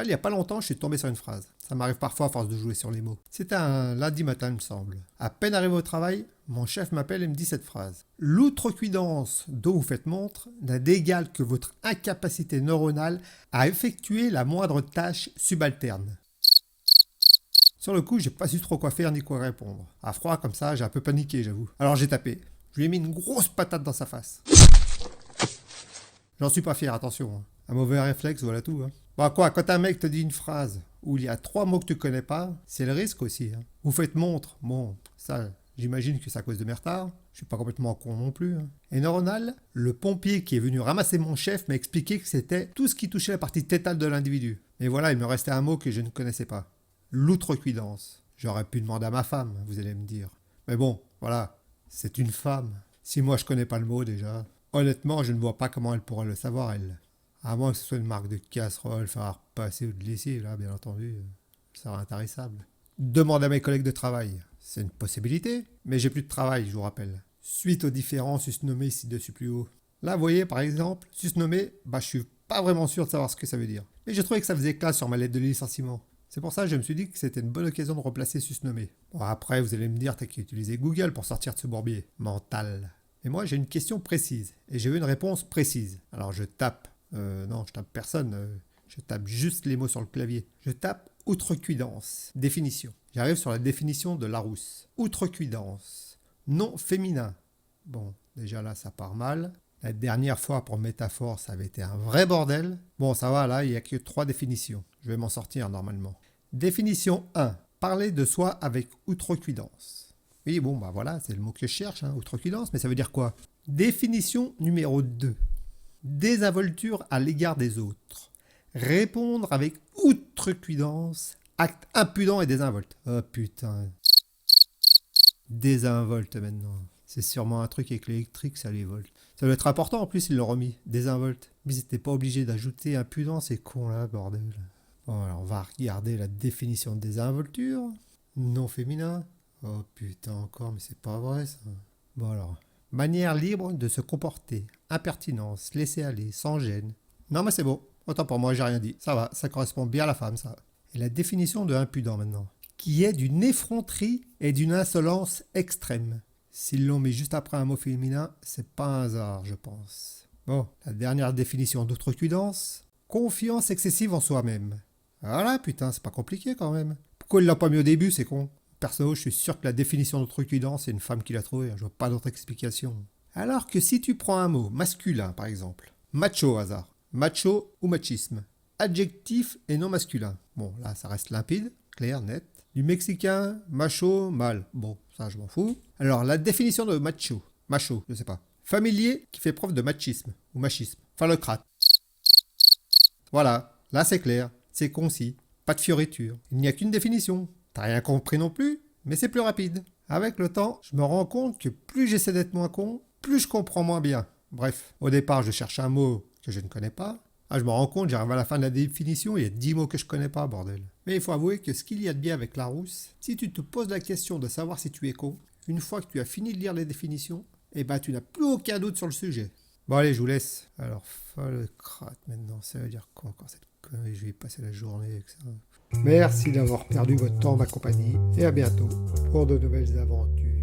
Ah, il n'y a pas longtemps, je suis tombé sur une phrase. Ça m'arrive parfois à force de jouer sur les mots. C'était un lundi matin, il me semble. À peine arrivé au travail, mon chef m'appelle et me dit cette phrase. L'outrecuidance dont vous faites montre n'a d'égal que votre incapacité neuronale à effectuer la moindre tâche subalterne. Sur le coup, j'ai pas su trop quoi faire ni quoi répondre. À froid comme ça, j'ai un peu paniqué, j'avoue. Alors j'ai tapé. Je lui ai mis une grosse patate dans sa face. J'en suis pas fier, attention. Hein. Un mauvais réflexe, voilà tout. Hein. Bah quoi, quand un mec te dit une phrase où il y a 3 mots que tu connais pas, c'est le risque aussi. Hein. Vous faites montre. Bon, ça, j'imagine que c'est à cause de mes retards. Je suis pas complètement con non plus. Hein. Et neuronal, le pompier qui est venu ramasser mon chef m'a expliqué que c'était tout ce qui touchait la partie tétale de l'individu. Et voilà, il me restait un mot que je ne connaissais pas. L'outrecuidance. J'aurais pu demander à ma femme, vous allez me dire. Mais bon, voilà, c'est une femme. Si moi je connais pas le mot déjà, honnêtement, je ne vois pas comment elle pourrait le savoir, elle. À moins que ce soit une marque de casserole, faire à repasser ou de lessive, là, bien entendu, ça serait intarissable. Demande à mes collègues de travail. C'est une possibilité, mais j'ai plus de travail, je vous rappelle. Suite aux différents susnommés ci-dessus plus haut. Là, vous voyez, par exemple, susnommé, je suis pas vraiment sûr de savoir ce que ça veut dire. Mais j'ai trouvé que ça faisait classe sur ma lettre de licenciement. C'est pour ça que je me suis dit que c'était une bonne occasion de replacer susnommé. Bon, après, vous allez me dire, t'as qu'à utiliser Google pour sortir de ce bourbier. Mental. Mais moi, j'ai une question précise, et j'ai eu une réponse précise. Alors, je tape. Non, je tape personne. Je tape juste les mots sur le clavier. Je tape outrecuidance. Définition. J'arrive sur la définition de Larousse. Outrecuidance. Nom féminin. Bon, déjà là, ça part mal. La dernière fois, pour métaphore, ça avait été un vrai bordel. Bon, ça va, là, il n'y a que 3 définitions. Je vais m'en sortir normalement. Définition 1. Parler de soi avec outrecuidance. Oui, bon, voilà, c'est le mot que je cherche, hein, outrecuidance, mais ça veut dire quoi? Définition numéro 2. Désinvolture à l'égard des autres. Répondre avec outrecuidance, acte impudent et désinvolte. Oh putain. Désinvolte maintenant. C'est sûrement un truc avec l'électrique, ça les volte. Ça doit être important en plus, ils l'ont remis. Désinvolte. Mais ils n'étaient pas obligés d'ajouter impudent, c'est con là, bordel. Bon, alors on va regarder la définition de désinvolture. Non féminin. Oh putain, encore, mais c'est pas vrai ça. Bon alors. Manière libre de se comporter. Impertinence, laisser aller, sans gêne. Non mais c'est bon. Autant pour moi, j'ai rien dit. Ça va, ça correspond bien à la femme, ça. Et la définition de impudent maintenant. Qui est d'une effronterie et d'une insolence extrême. S'ils l'ont mis juste après un mot féminin, c'est pas un hasard, je pense. Bon, la dernière définition d'outrecuidance. Confiance excessive en soi-même. Voilà, putain, c'est pas compliqué quand même. Pourquoi il l'a pas mis au début, c'est con? Perso, je suis sûr que la définition d'outrecuidance, c'est une femme qui l'a trouvée, je vois pas d'autre explication. Alors que si tu prends un mot masculin, par exemple, macho au hasard, macho ou machisme, adjectif et non masculin. Bon, là, ça reste limpide, clair, net. Du mexicain, macho, mâle. Bon, ça, je m'en fous. Alors, la définition de macho, je sais pas. Familier qui fait preuve de machisme ou machisme. Phallocrate. Voilà, là, c'est clair, c'est concis, pas de fioritures. Il n'y a qu'une définition. T'as rien compris non plus, mais c'est plus rapide. Avec le temps, je me rends compte que plus j'essaie d'être moins con, plus je comprends moins bien. Bref, au départ, je cherche un mot que je ne connais pas. Ah, je me rends compte, j'arrive à la fin de la définition, il y a 10 mots que je connais pas, bordel. Mais il faut avouer que ce qu'il y a de bien avec Larousse, si tu te poses la question de savoir si tu es con, une fois que tu as fini de lire les définitions, tu n'as plus aucun doute sur le sujet. Bon allez, je vous laisse. Alors, phallocrate maintenant, ça veut dire quoi encore cette connerie? Je vais y passer la journée avec ça. Merci d'avoir perdu votre temps en ma compagnie et à bientôt pour de nouvelles aventures.